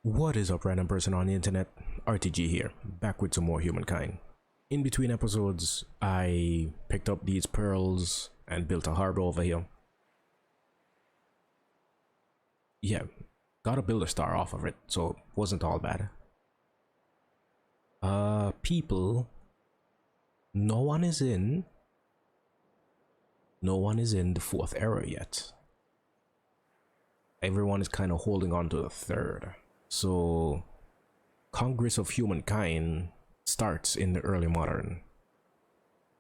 What is up, random person on the internet? RTG here, back with some more Humankind. In between episodes, I picked up these pearls and built a harbor over here. Yeah, got a builder star off of it, so it wasn't all bad. People, no one is in the fourth era yet. Everyone is kind of holding on to the third. So, Cultures of Humankind starts in the early modern.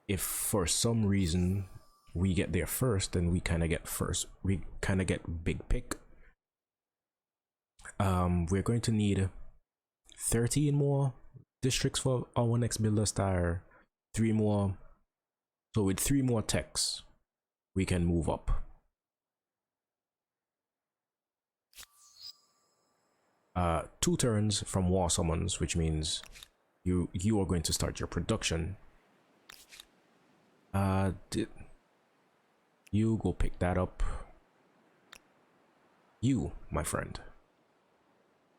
If for some reason we get there first, then we kind of get first. We kind of get big pick. We're going to need 13 more districts for our next builder star. 3 more. So with 3 more techs, we can move up. Two turns from war summons, which means you are going to start your production. You go pick that up. You, my friend,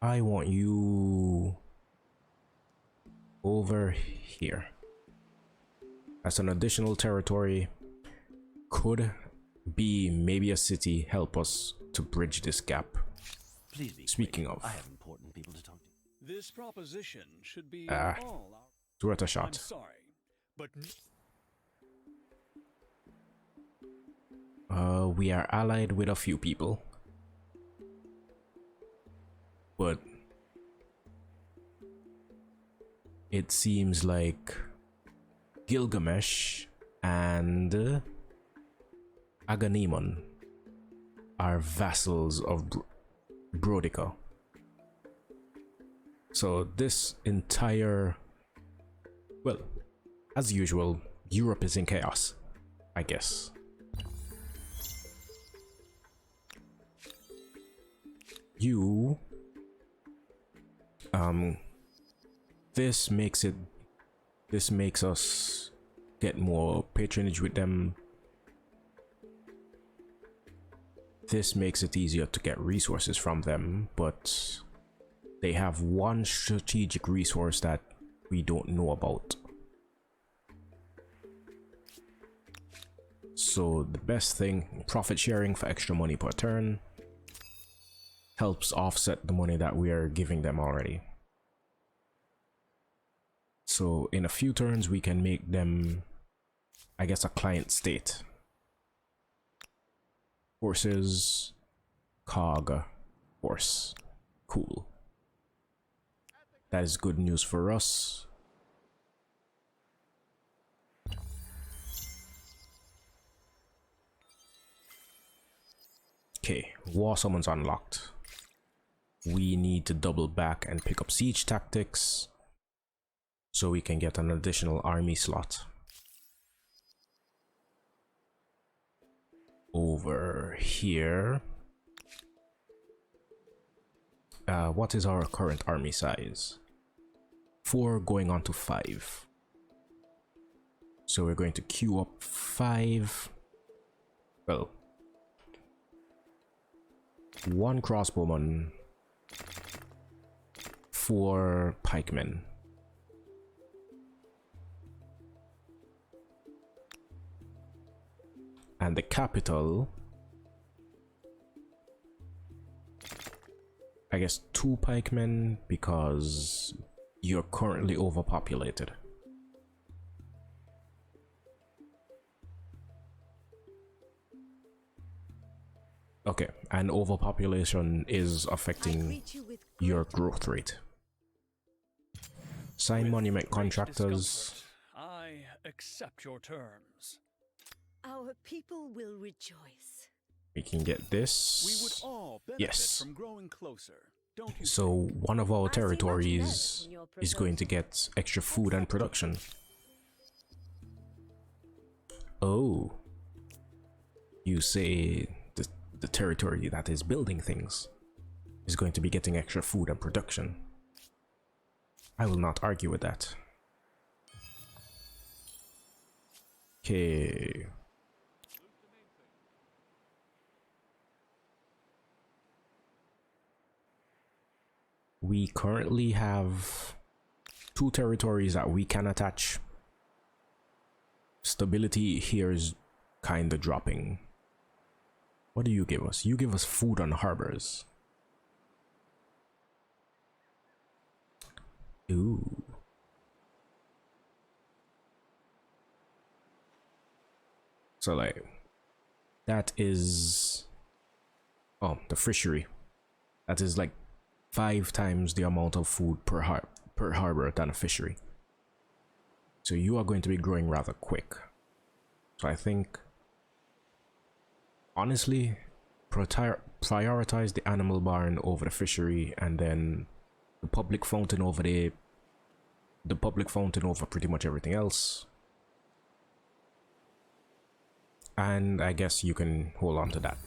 I want you over here. That's an additional territory. Could be maybe a city. Help us to bridge this gap. Please be Speaking quick. of, I have important people to talk to. This proposition should be all our... worth a I'm shot. sorry, but We are allied with a few people, but it seems like Gilgamesh and Agamemnon are vassals of Brodica. So this entire, well, as usual, Europe is in chaos, I guess. You, this makes us get more patronage with them. This makes it easier to get resources from them, but they have one strategic resource that we don't know about. So the best thing, profit sharing for extra money per turn, helps offset the money that we are giving them already. So in a few turns we can make them, I guess, a client state. Horses, cog, horse. Cool. That is good news for us. Okay, war summons unlocked. We need to double back and pick up siege tactics so we can get an additional army slot. Over here. What is our current army size? 4 going on to 5. So we're going to queue up 5. Well, 1 crossbowman, 4 pikemen. And the capital, I guess 2 pikemen because you're currently overpopulated. Okay, and overpopulation is affecting your growth rate. Sign monument contractors. I accept your terms. Our people will rejoice. We can get this. We would all benefit Yes. from growing closer. Don't you So one of our I see much territories merit in your is going to get extra food and production. Oh, you say the territory that is building things is going to be getting extra food and production. I will not argue with that. Okay. We currently have 2 territories that we can attach. Stability here is kinda dropping. What do you give us? You give us food on harbors. Ooh. So like, that is, oh, the fishery. That is like 5 times the amount of food per harbor than a fishery. So you are going to be growing rather quick. So I think, honestly, prioritize the animal barn over the fishery, and then the public fountain over the public fountain over pretty much everything else. And I guess you can hold on to that.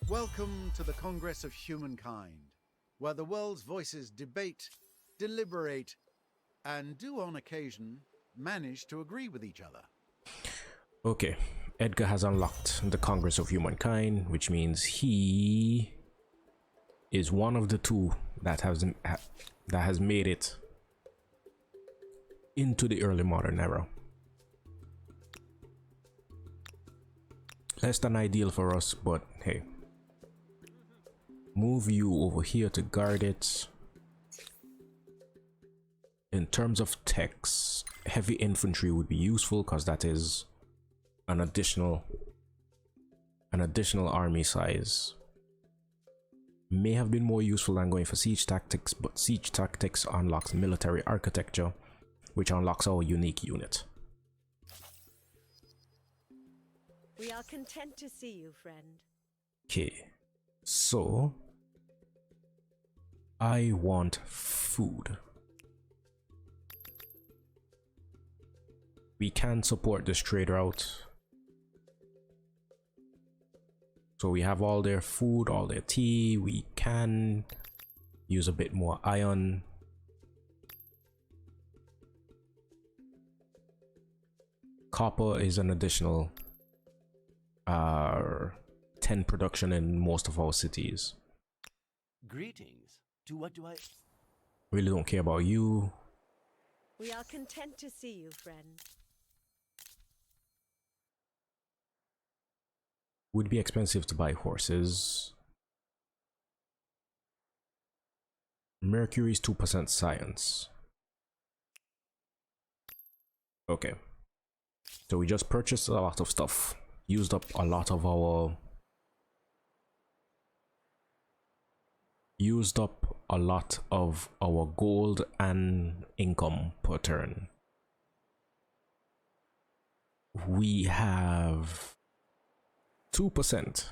Welcome to the Congress of Humankind, where the world's voices debate, deliberate, and do on occasion manage to agree with each other. Okay, Edgar has unlocked the Congress of Humankind, which means he is one of the 2 that has made it into the early modern era. Less than ideal for us, but hey. Move you over here to guard it. In terms of techs, heavy infantry would be useful because that is an additional army size. May have been more useful than going for siege tactics, but siege tactics unlocks military architecture, which unlocks our unique unit. We are content to see you, friend. Okay, so I want food. We can support this trade route. So we have all their food, all their tea. We can use a bit more iron. Copper is an additional 10 production in most of our cities. Greetings. To what do I... Really don't care about you. We are content to see you, friend. Would be expensive to buy horses. Mercury is 2% science. Okay. So we just purchased a lot of stuff. Used up a lot of our... gold and income per turn. We have 2%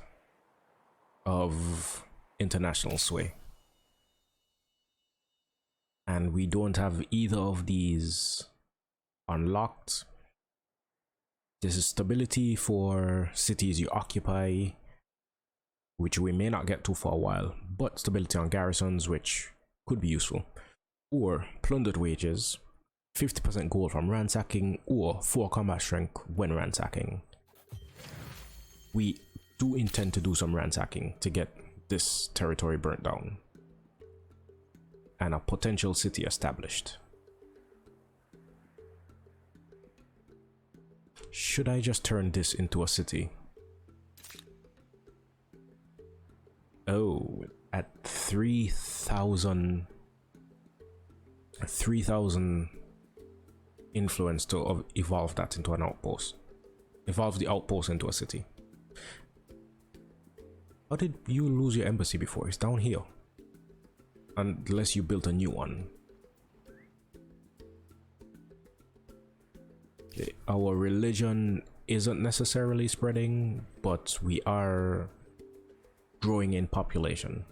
of international sway. And we don't have either of these unlocked. This is stability for cities you occupy, which we may not get to for a while, but stability on garrisons, which could be useful. Or plundered wages, 50% gold from ransacking, or 4 combat strength when ransacking. We do intend to do some ransacking to get this territory burnt down and a potential city established. Should I just turn this into a city? Oh, at 3,000 influence to evolve that into an outpost. Evolve the outpost into a city. How did you lose your embassy before? It's down here. Unless you built a new one. Okay. Our religion isn't necessarily spreading, but we are growing in population.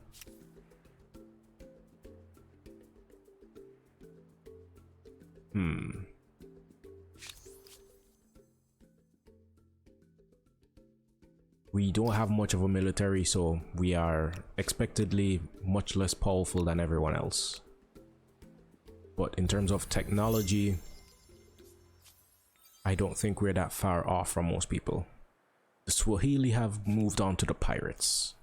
We don't have much of a military, so we are expectedly much less powerful than everyone else. But in terms of technology, I don't think we're that far off from most people. The Swahili have moved on to the pirates.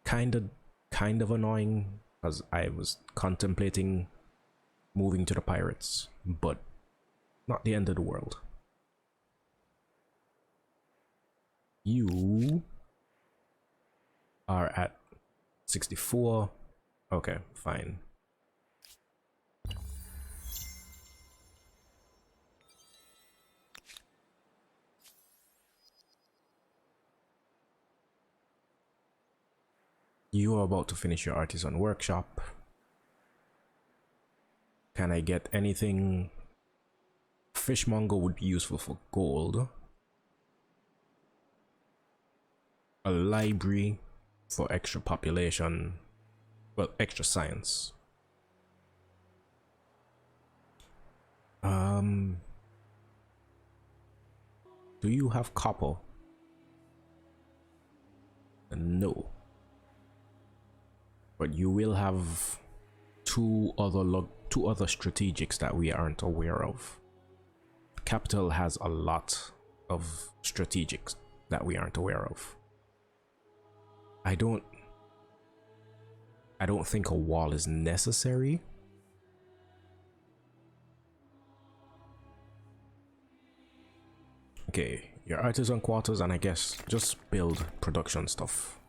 kind of annoying because I was contemplating moving to the pirates, but not the end of the world. You are at 64. Okay, fine. You are about to finish your artisan workshop. Can I get anything? Fishmonger would be useful for gold. A library for extra population. Well, extra science. Do you have copper? No. But you will have two other strategics that we aren't aware of. Capital has a lot of strategics that we aren't aware of. I don't think a wall is necessary. Okay, your artisan quarters, and I guess just build production stuff.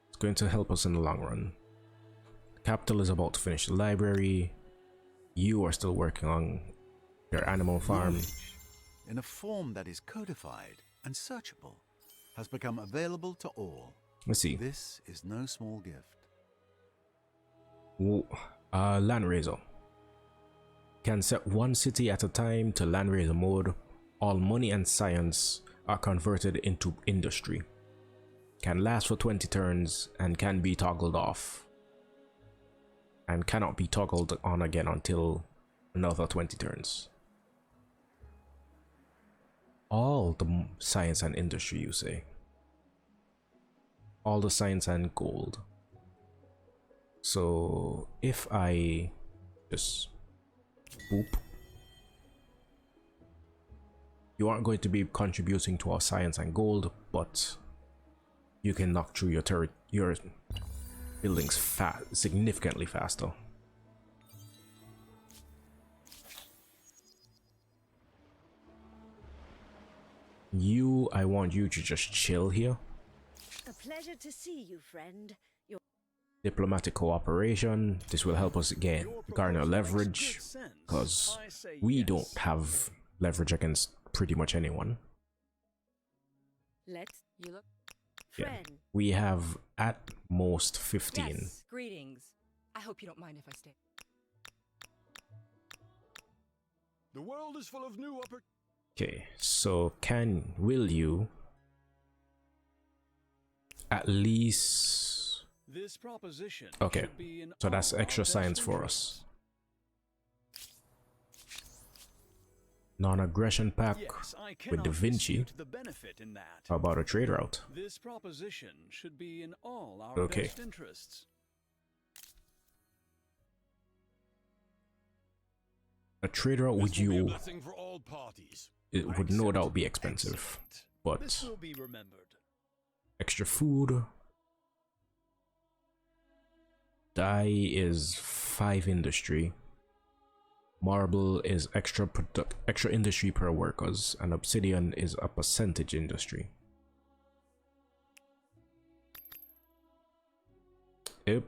It's going to help us in the long run. Capital is about to finish the library. You are still working on your animal farm. Knowledge, in a form that is codified and searchable, has become available to all. Let's see. This is no small gift. Landraiser. Can set one city at a time to Landraiser mode. All money and science are converted into industry. Can last for 20 turns and can be toggled off. And cannot be toggled on again until another 20 turns. All the science and industry, you say? All the science and gold. So if I just boop, you aren't going to be contributing to our science and gold, but you can knock through your buildings significantly faster. I want you to just chill here. A pleasure to see you, friend. Your Diplomatic cooperation. This will help us garner leverage, good sense. because I say we yes. don't have leverage against pretty much anyone. let's you look. Yeah. Friend. We have at most 15. Yes, greetings. I hope you don't mind if I stay. The world is full of new opportunities. Okay, so will you at least... This proposition Okay, should be in so that's all our extra best science for interests. us. Non-aggression pack Yes, I with cannot Da Vinci. dispute the benefit in that. How about a trade route? This proposition should be in all our Okay. best interests. A trade route would This will be a you... blessing for all parties. It I would no accept. doubt be expensive, Excellent. but This will be remembered. extra food. Dye is 5 industry. Marble is extra industry per workers, and obsidian is a percentage industry. Yep.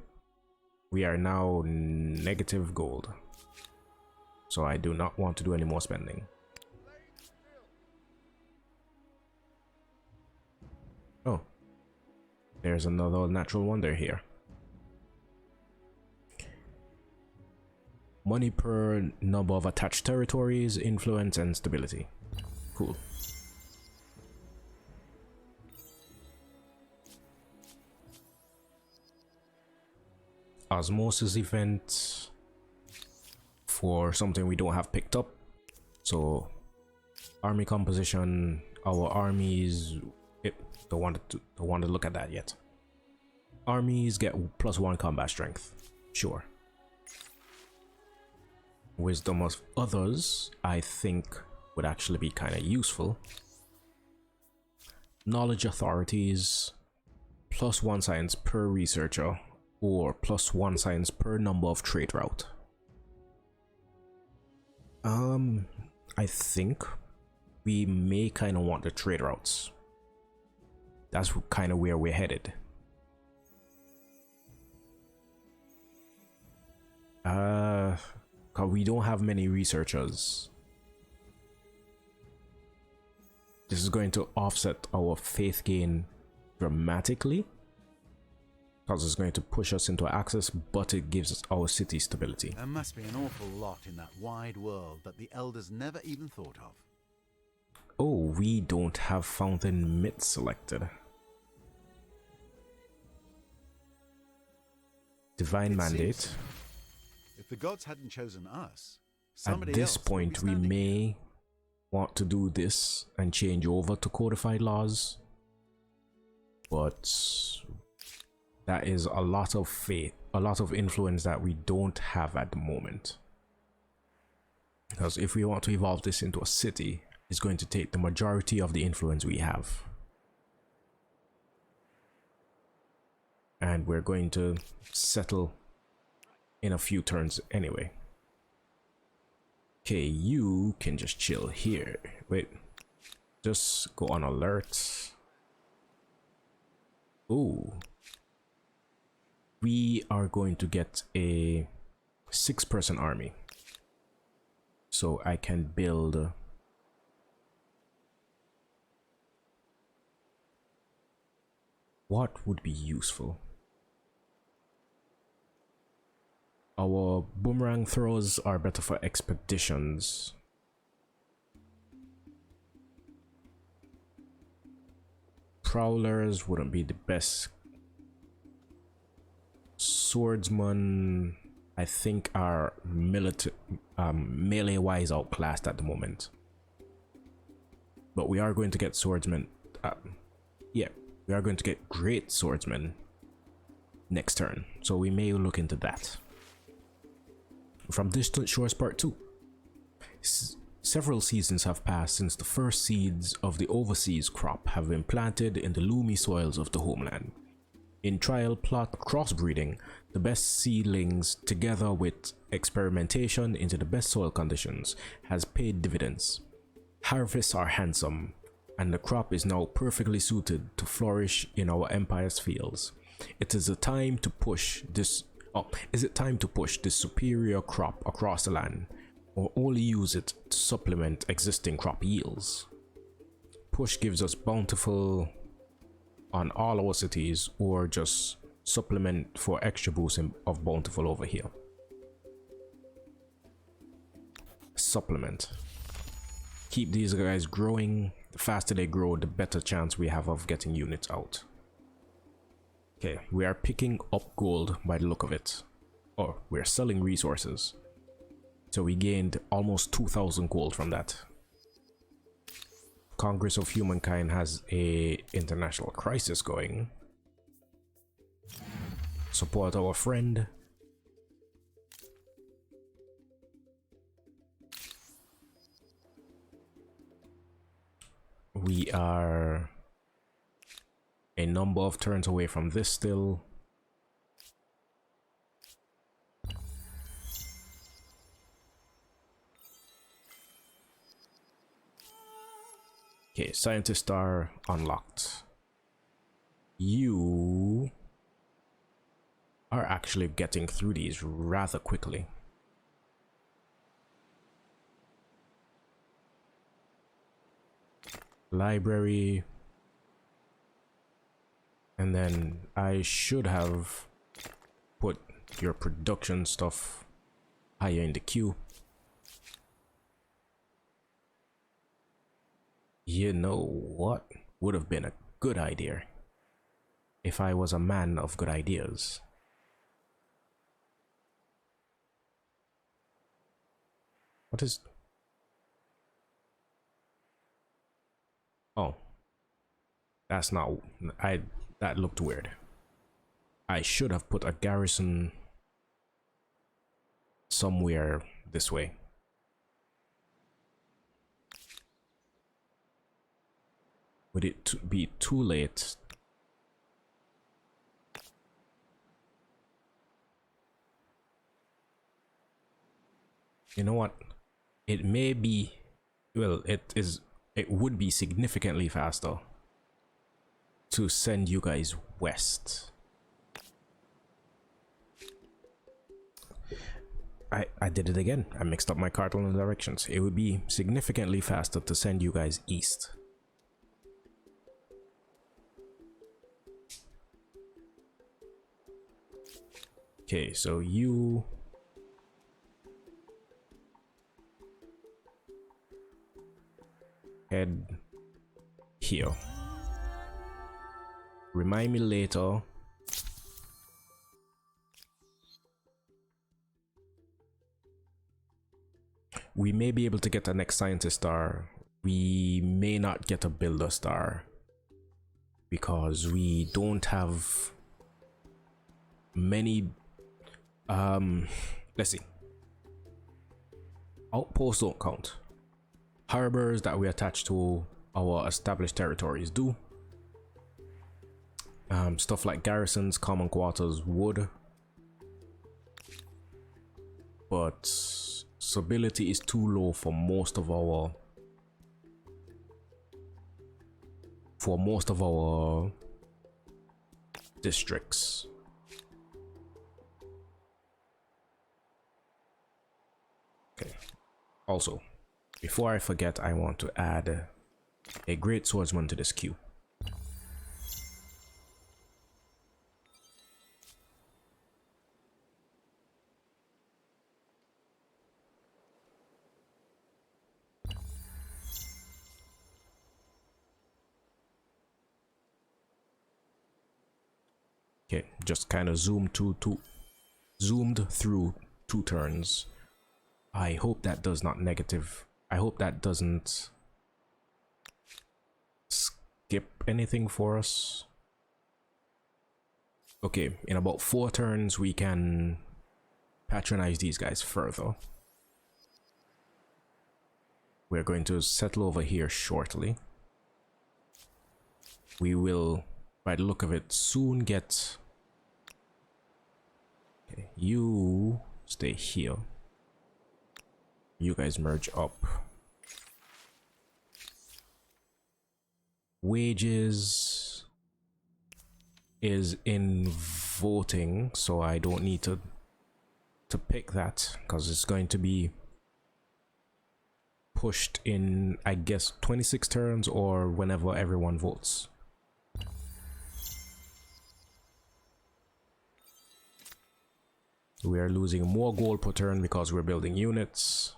We are now negative gold. So I do not want to do any more spending. Oh. There's another natural wonder here. Money per number of attached territories, influence, and stability. Cool. Osmosis event for something we don't have picked up. So, army composition, our armies. Don't want to look at that yet. Armies get +1 combat strength. Sure. Wisdom of others, I think, would actually be kind of useful. Knowledge authorities, +1 science per researcher or +1 science per number of trade route. I think we may kind of want the trade routes. That's kind of where we're headed. Cause we don't have many researchers. This is going to offset our faith gain dramatically, because it's going to push us into access, but it gives us our city stability. There must be an awful lot in that wide world that the elders never even thought of. Oh, we don't have Fountain Myth selected. Divine Mandate. If the gods hadn't chosen us, At somebody this else would be point, we standing may here. want to do this and change over to codified laws, but that is a lot of faith, a lot of influence that we don't have at the moment. Because if we want to evolve this into a city, it's going to take the majority of the influence we have. And we're going to settle in a few turns anyway. Okay, you can just chill here. Wait, just go on alert. Oh, we are going to get a 6-person army, so I can build what would be useful. Our boomerang throws are better for expeditions. Prowlers wouldn't be the best. Swordsmen, I think, are melee wise outclassed at the moment. But we are going to get swordsmen. Yeah, we are going to get great swordsmen next turn. So we may look into that. From Distant Shores Part 2. Several seasons have passed since the first seeds of the overseas crop have been planted in the loomy soils of the homeland. In trial plot crossbreeding, the best seedlings together with experimentation into the best soil conditions has paid dividends. Harvests are handsome, and the crop is now perfectly suited to flourish in our empire's fields. It is a time to push this superior crop across the land, or only use it to supplement existing crop yields? Push gives us bountiful on all our cities, or just supplement for extra boost of bountiful over here. Supplement. Keep these guys growing. The faster they grow, the better chance we have of getting units out. Okay, we are picking up gold by the look of it. Or we're selling resources. So we gained almost 2,000 gold from that. Congress of Humankind has a international crisis going. Support our friend. We are a number of turns away from this still. Okay, scientists are unlocked. You are actually getting through these rather quickly. Library. And then I should have put your production stuff higher in the queue. You know what would have been a good idea if I was a man of good ideas? What is... Oh. That's not... That looked weird. I should have put a garrison somewhere this way. Would it be too late You know what? It may be, well, it would be significantly faster to send you guys west. I did it again. I mixed up my cardinal directions. It would be significantly faster to send you guys east. Okay, so you head here. Remind me later. We may be able to get a next scientist star. We may not get a builder star because we don't have many. Let's see. Outposts don't count. Harbors that we attach to our established territories do. Stuff like garrisons, common quarters would, but stability is too low for most of our districts. Okay. Also, before I forget, I want to add a great swordsman to this queue. Okay, just kind of zoomed through 2 turns. I hope that does not negative. I hope that doesn't skip anything for us. Okay, in about 4 turns we can patronize these guys further. We're going to settle over here shortly. We will, by the look of it, soon get... Okay, you stay here. You guys merge up. Wages is in voting, so I don't need to pick that because it's going to be pushed in, I guess, 26 turns or whenever everyone votes. We are losing more gold per turn because we're building units.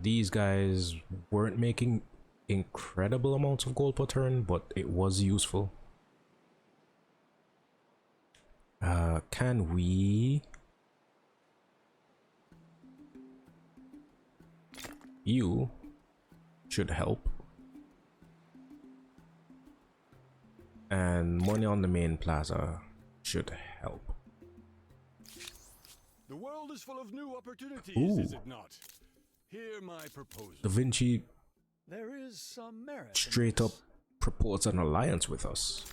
These guys weren't making incredible amounts of gold per turn, but it was useful. Can we... You should help. And money on the main plaza should help. The world is full of new opportunities, Ooh. is it not? Hear my proposal. Da Vinci There is some merit. straight in up this. proposed an alliance with us.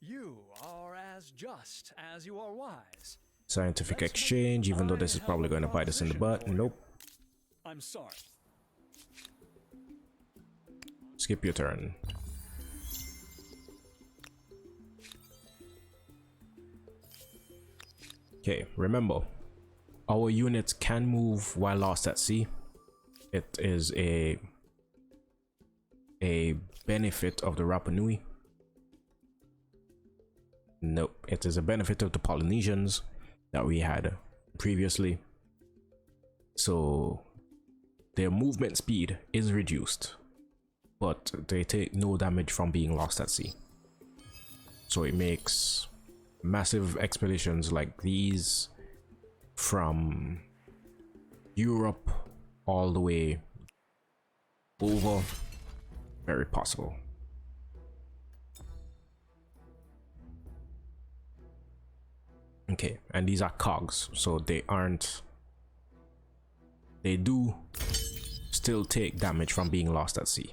You are as just as you are wise. Scientific exchange, even though this is probably going to bite us in the butt. Nope. I'm sorry. Skip your turn. Okay, remember, our units can move while lost at sea. It is a benefit of the Rapa Nui. Nope, it is a benefit of the Polynesians that we had previously. So their movement speed is reduced, but they take no damage from being lost at sea. So it makes massive expeditions like these from Europe all the way over very possible. Okay, and these are cogs, so they do still take damage from being lost at sea.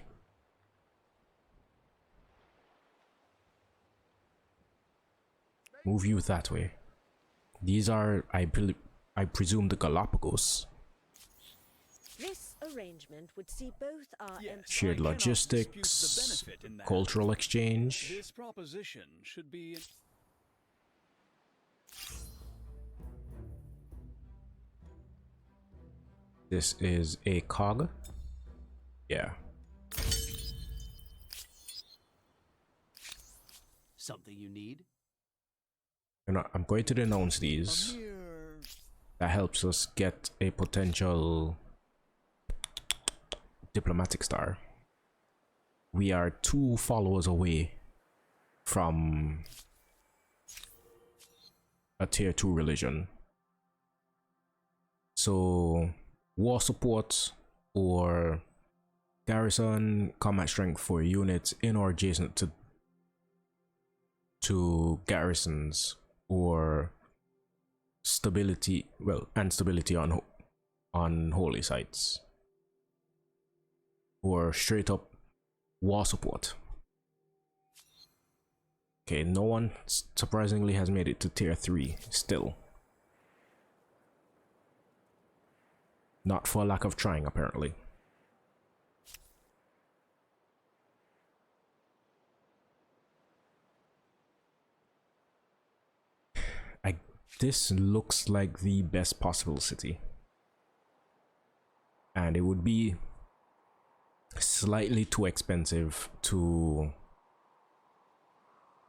Move you that way. These are, I presume, the Galapagos. This arrangement would see both our Yes, Shared I cannot dispute the logistics, benefit in that. cultural exchange. This proposition should be. This is a cog. Yeah. Something you need? You know, I'm going to denounce these. That helps us get a potential diplomatic star. We are 2 followers away from a tier 2 religion. So war support or garrison combat strength for units in or adjacent to garrisons, or stability, well, and stability on holy sites, or straight up war support. Okay, no one surprisingly has made it to tier 3 still. Not for lack of trying, apparently. This looks like the best possible city. And it would be slightly too expensive to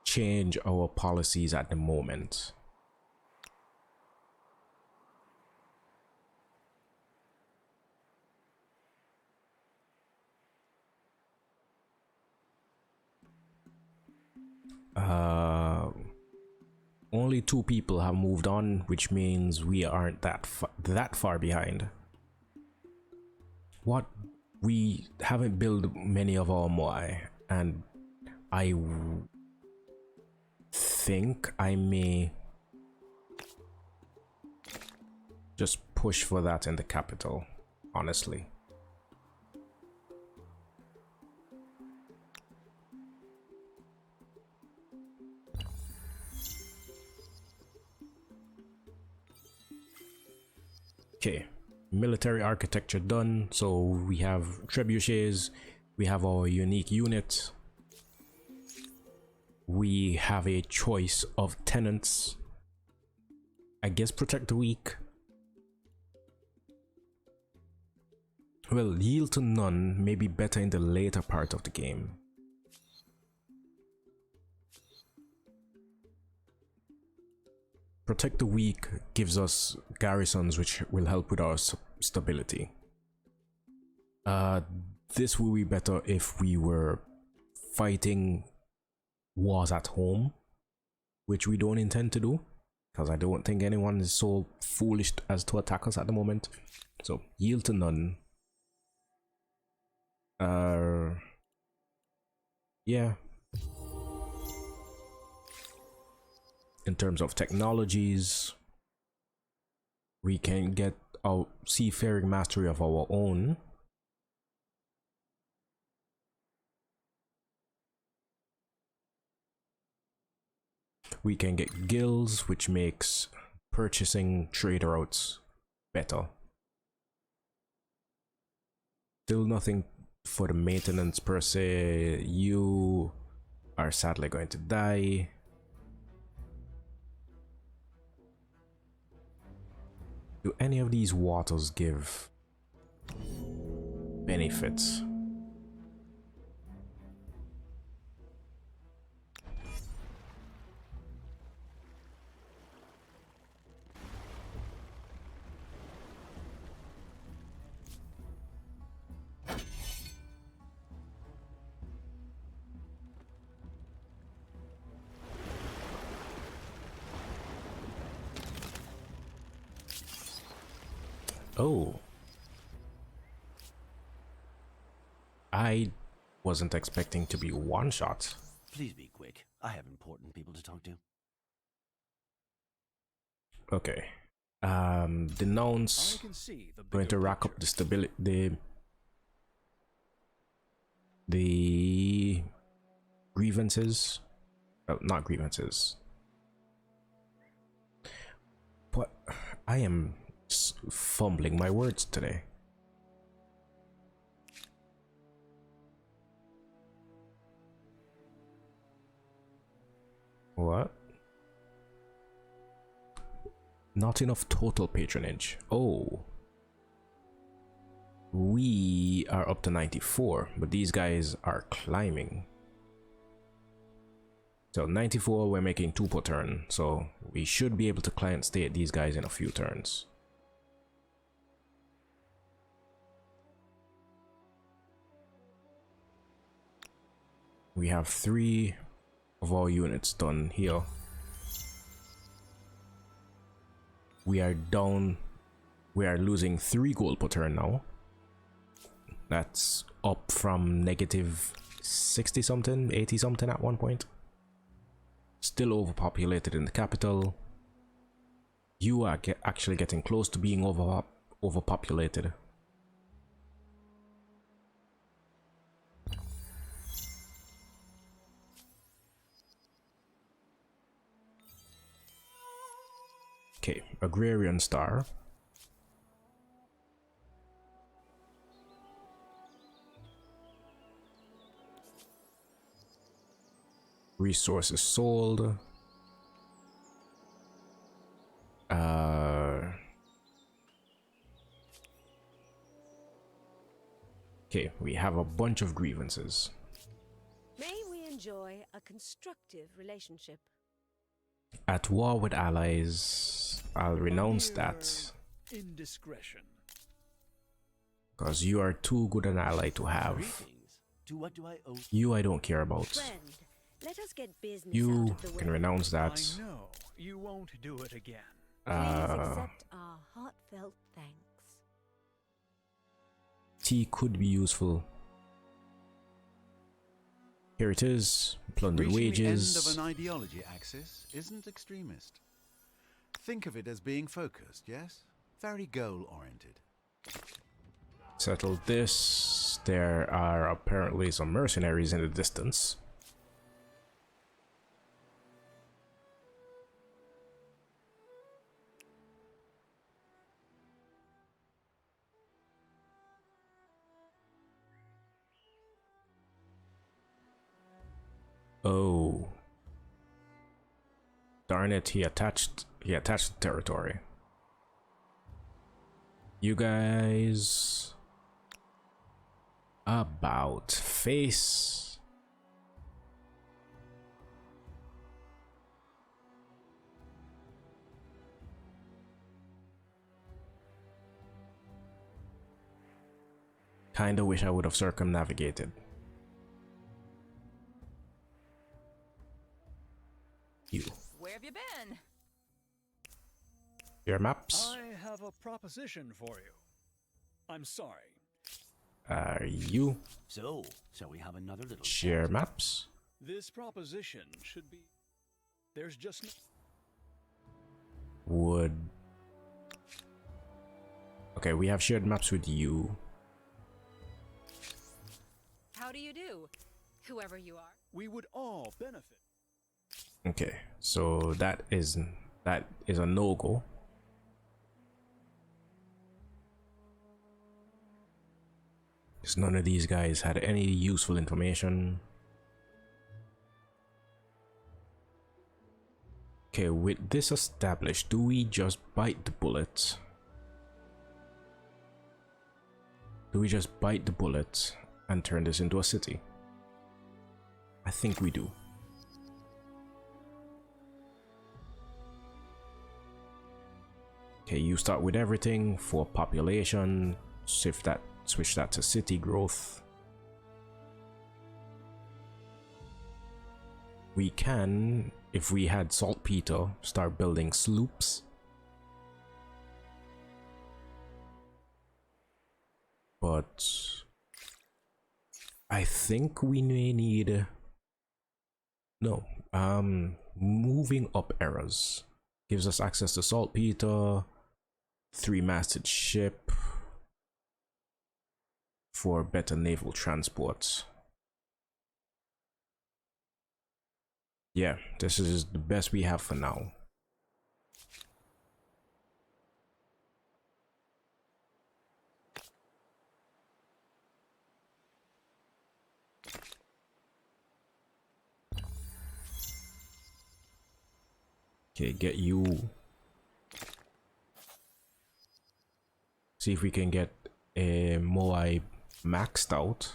change our policies at the moment. Only 2 people have moved on, which means we aren't that far behind. What, we haven't built many of our Moai, and I think I may just push for that in the capital, honestly. Okay, military architecture done. So we have trebuchets, we have our unique unit, we have a choice of tenants. I guess protect the weak. Well, yield to none may be better in the later part of the game. Protect the weak gives us garrisons, which will help with our stability. This will be better if we were fighting wars at home, which we don't intend to do, because I don't think anyone is so foolish as to attack us at the moment. So yield to none. Yeah. In terms of technologies, we can get our seafaring mastery of our own. We can get guilds, which makes purchasing trade routes better. Still nothing for the maintenance per se. You are sadly going to die. Do any of these waters give benefits? Oh. I wasn't expecting to be one shot. Please be quick. I have important people to talk to. Okay. Denounce. I can see the Going to bigger rack up picture. the stability, the grievances. Well, not grievances. But I am fumbling my words today. What? Not enough total patronage. Oh. We are up to 94, but these guys are climbing. So 94, we're making 2 per turn, so we should be able to client state these guys in a few turns. We have 3 of our units done here. We are down, we are losing 3 gold per turn now. That's up from negative 60 something, 80 something at one point. Still overpopulated in the capital. You are actually getting close to being overpopulated. Okay, Agrarian Star. Resources sold. Okay, we have a bunch of grievances. May we enjoy a constructive relationship. At war with allies, I'll renounce that. Indiscretion. Because you are too good an ally to have. Greetings. To what do I owe? You I don't care about. Friend, let us get business out You of the way. can renounce that. I know you won't do it again. Please accept our heartfelt thanks. Tea could be useful. Here it is. Plundered Reaching wages. the end of an ideology axis isn't extremist. Think of it as being focused, yes? Very goal-oriented. Settle this. There are apparently some mercenaries in the distance. Oh. Darn it, he attached the territory. You guys about face. Kinda wish I would have circumnavigated. You. Where have you been? Your maps? I have a proposition for you. I'm sorry. Are you? So, shall we have another little Share maps? This proposition should be. There's just no. Would. Okay, we have shared maps with you. How do you do? Whoever you are. We would all benefit. Okay, so that is a no-go. Because none of these guys had any useful information. Okay, with this established, do we just bite the bullet? Do we just bite the bullet and turn this into a city? I think we do. Okay, you start with everything for population, switch that to city growth. We can, if we had saltpeter, start building sloops. But I think we may need moving up eras gives us access to saltpeter, 3-masted ship for better naval transport. Yeah, this is the best we have for now. Okay, get you. See if we can get a Moai maxed out.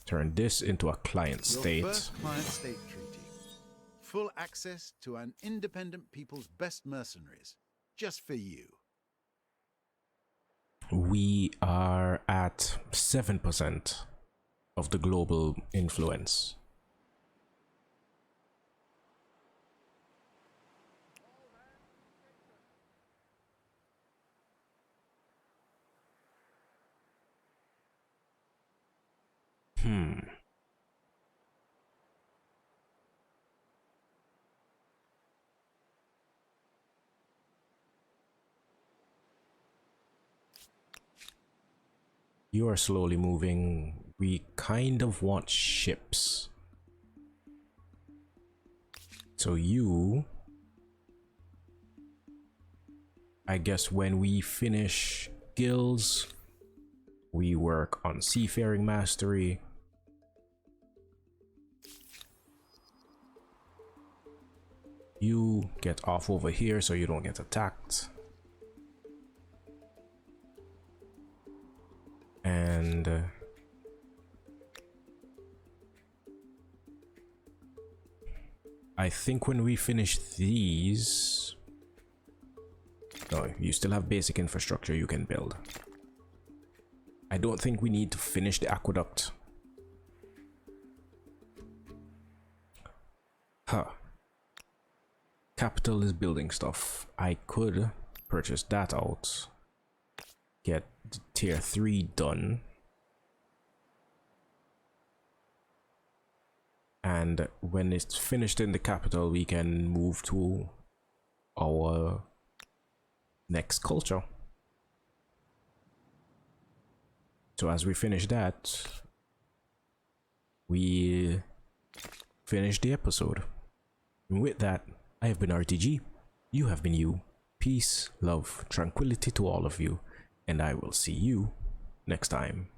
Turn this into a client Your state. first client-state treaty. Full access to an independent people's best mercenaries. Just for you. We are at 7% of the global influence. You are slowly moving. We kind of want ships. So you... I guess when we finish guilds, we work on seafaring mastery. You get off over here so you don't get attacked. And I think when we finish these... No, you still have basic infrastructure you can build. I don't think we need to finish the aqueduct. Huh. Capital is building stuff. I could purchase that out. Get the tier 3 done. And when it's finished in the capital, we can move to our next culture. So as we finish that, we finish the episode. And with that, I have been RTG. You have been you. Peace, love, tranquility to all of you. And I will see you next time.